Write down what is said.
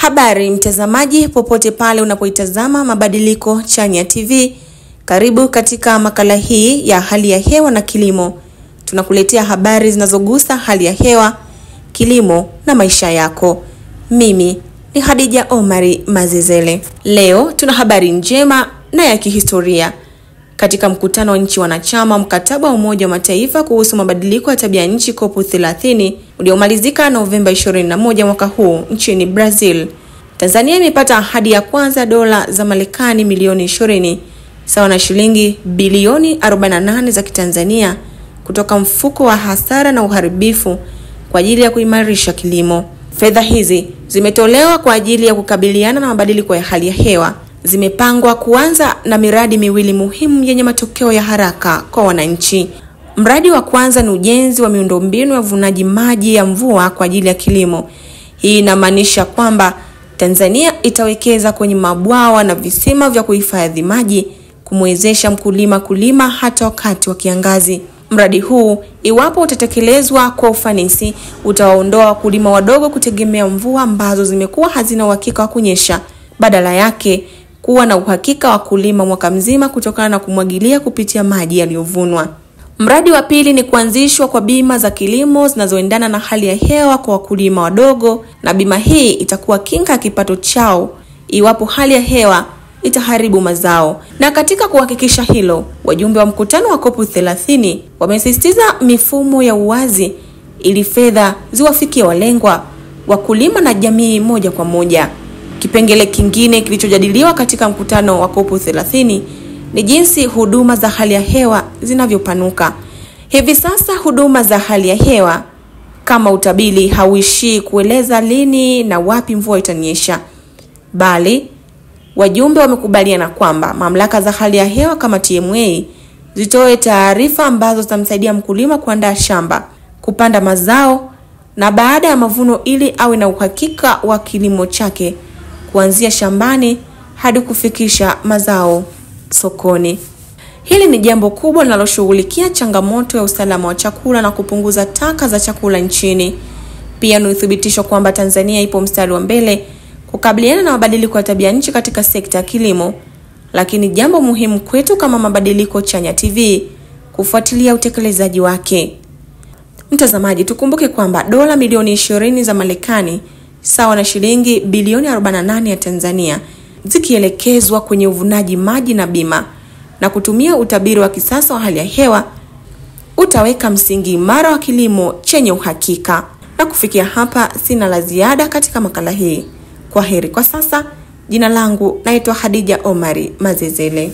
Habari mtazamaji popote pale unapoitazama Mabadiliko Chanya TV. Karibu katika makala hii ya hali ya hewa na kilimo. Tunakuletea habari zinazogusa hali ya hewa, kilimo na maisha yako. Mimi ni Khadija Omari Mazezele. Leo tuna habari njema na ya kihistoria. Katika mkutano wa nchi wanachama mkataba wa Umoja wa Mataifa kuhusu mabadiliko ya tabia nchi COP30 uliomalizika Novemba 21 mwaka huu nchini Brazil, Tanzania imepata ahadi ya kwanza dola za Marekani milioni 20 sawa na shilingi bilioni 48 za Kitanzania kutoka mfuko wa hasara na uharibifu kwa ajili ya kuimarisha kilimo. Fedha hizi zimetolewa kwa ajili ya kukabiliana na mabadiliko ya hali ya hewa. Zimepangwa kuanza na miradi miwili muhimu yenye matokeo ya haraka kwa wananchi. Mradi wa kwanza ni ujenzi wa miundombinu ya uvunaji maji ya mvua kwa ajili ya kilimo. Hii inamaanisha kwamba Tanzania itawekeza kwenye mabwawa na visima vya kuhifadhi maji kumwezesha mkulima kulima hata wakati wa kiangazi. Mradi huu, iwapo utatekelezwa kwa ufanisi, utawaondoa wakulima wadogo kutegemea mvua ambazo zimekuwa hazina uhakika wa kunyesha. Badala yake, kuwa na uhakika wa kulima mwaka mzima kutokana na kumwagilia kupitia maji yaliyovunwa. Mradi wa pili ni kuanzishwa kwa bima za kilimo zinazoendana na hali ya hewa kwa wakulima wadogo, na bima hii itakuwa kinga ya kipato chao iwapo hali ya hewa itaharibu mazao. Na katika kuhakikisha hilo, wajumbe wa mkutano wa COP30 wamesisitiza mifumo ya uwazi ili fedha ziwafikie walengwa, wakulima na jamii moja kwa moja. Kipengele kingine kilichojadiliwa katika mkutano wa COP30 ni jinsi huduma za hali ya hewa zinavyopanuka. Hivi sasa huduma za hali ya hewa kama utabiri hauishii kueleza lini na wapi mvua itanyesha, bali wajumbe wamekubaliana kwamba mamlaka za hali ya hewa kama TMA zitoe taarifa ambazo zitamsaidia mkulima kuandaa shamba, kupanda mazao na baada ya mavuno ili awe na uhakika wa kilimo chake kuanzia shambani hadi kufikisha mazao sokoni. Hili ni jambo kubwa linaloshughulikia changamoto ya usalama wa chakula na kupunguza taka za chakula nchini. Pia ni uthibitisho kwamba Tanzania ipo mstari wa mbele kukabiliana na mabadiliko ya tabia nchi katika sekta ya kilimo. Lakini jambo muhimu kwetu kama Mabadiliko Chanya TV kufuatilia utekelezaji wake. Mtazamaji, tukumbuke kwamba dola milioni 20 za Marekani sawa na shilingi bilioni 48 ya Tanzania zikielekezwa kwenye uvunaji maji na bima na kutumia utabiri wa kisasa wa hali ya hewa, utaweka msingi imara wa kilimo chenye uhakika. Na kufikia hapa sina la ziada katika makala hii. Kwaheri kwa sasa. Jina langu naitwa Khadija Omari Mazezele.